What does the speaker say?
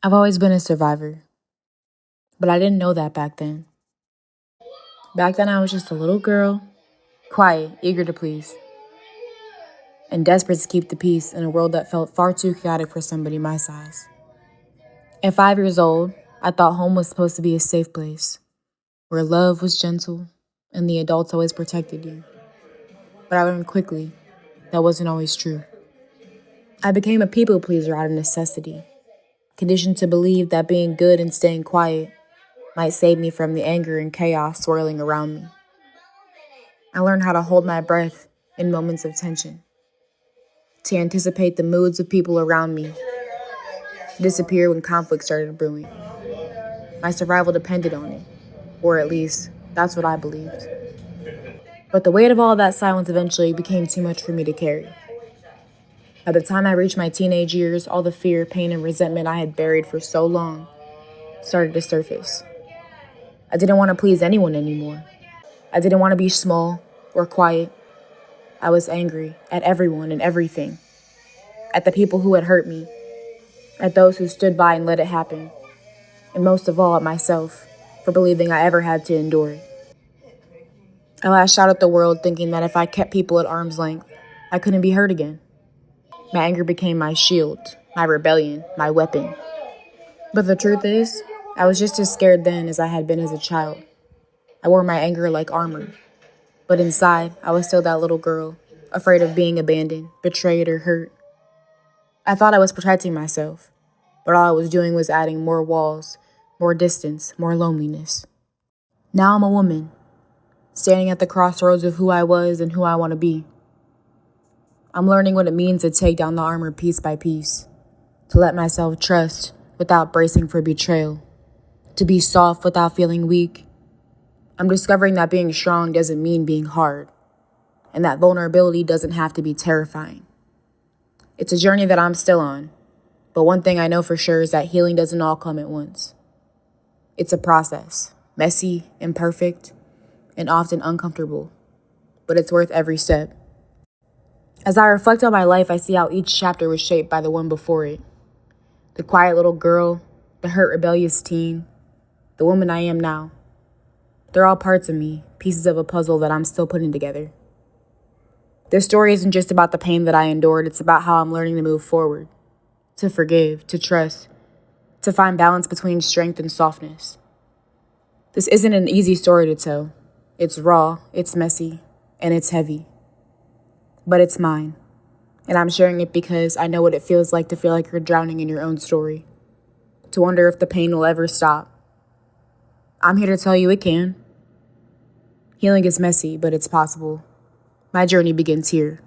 I've always been a survivor, but I didn't know that back then. Back then, I was just a little girl, quiet, eager to please, and desperate to keep the peace in a world that felt far too chaotic for somebody my size. At 5 years old, I thought home was supposed to be a safe place, where love was gentle and the adults always protected you. But I learned quickly that wasn't always true. I became a people pleaser out of necessity, conditioned to believe that being good and staying quiet might save me from the anger and chaos swirling around me. I learned how to hold my breath in moments of tension, to anticipate the moods of people around me, to disappear when conflict started brewing. My survival depended on it, or at least, that's what I believed. But the weight of all that silence eventually became too much for me to carry. By the time I reached my teenage years, all the fear, pain, and resentment I had buried for so long started to surface. I didn't want to please anyone anymore. I didn't want to be small or quiet. I was angry at everyone and everything, at the people who had hurt me, at those who stood by and let it happen, and most of all at myself for believing I ever had to endure it. I lashed out at the world thinking that if I kept people at arm's length, I couldn't be hurt again. My anger became my shield, my rebellion, my weapon. But the truth is, I was just as scared then as I had been as a child. I wore my anger like armor. But inside, I was still that little girl, afraid of being abandoned, betrayed, or hurt. I thought I was protecting myself, but all I was doing was adding more walls, more distance, more loneliness. Now I'm a woman, standing at the crossroads of who I was and who I want to be. I'm learning what it means to take down the armor piece by piece, to let myself trust without bracing for betrayal, to be soft without feeling weak. I'm discovering that being strong doesn't mean being hard, and that vulnerability doesn't have to be terrifying. It's a journey that I'm still on, but one thing I know for sure is that healing doesn't all come at once. It's a process, messy, imperfect, and often uncomfortable, but it's worth every step. As I reflect on my life, I see how each chapter was shaped by the one before it. The quiet little girl, the hurt, rebellious teen, the woman I am now. They're all parts of me, pieces of a puzzle that I'm still putting together. This story isn't just about the pain that I endured, it's about how I'm learning to move forward, to forgive, to trust, to find balance between strength and softness. This isn't an easy story to tell. It's raw, it's messy, and it's heavy. But it's mine, and I'm sharing it because I know what it feels like to feel like you're drowning in your own story, to wonder if the pain will ever stop. I'm here to tell you it can. Healing is messy, but it's possible. My journey begins here.